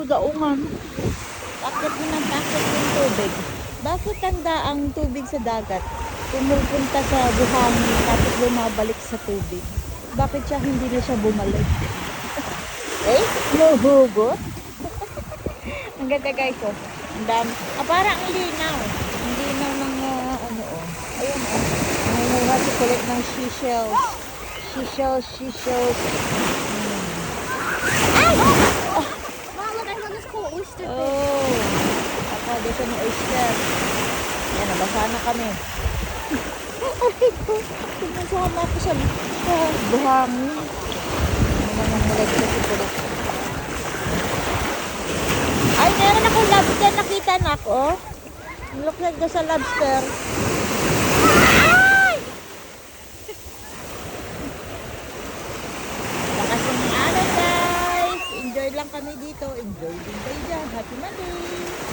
gaungan. Bakit mo ng bakit yung tubig? Bakit tanda ang tubig sa dagat? Pumupunta sa buhangin tapos bumabalik sa tubig. Bakit siya hindi na siya bumalik? Eh, nahugot? Ang ganda guys, oh. Ang dami. Parang ang linaw. Ang linaw ng ano, oh. Ayun, oh. Nangunguha si kulit ng seashells. Seashells. Ay! Oh. Wow, look, I found this cool oyster fish. Oh. Ako, dito na oyster. Yan, nabasa na kami. Aray ko. Pinasama ako sa buhangin. Ano naman mulag ko si kulit. Ay, meron ako lobster. Nakita na ako. Look like doon sa lobster. Ay! Lakas ng araw, guys. Enjoy lang kami dito. Enjoy din kayo dyan. Happy Monday.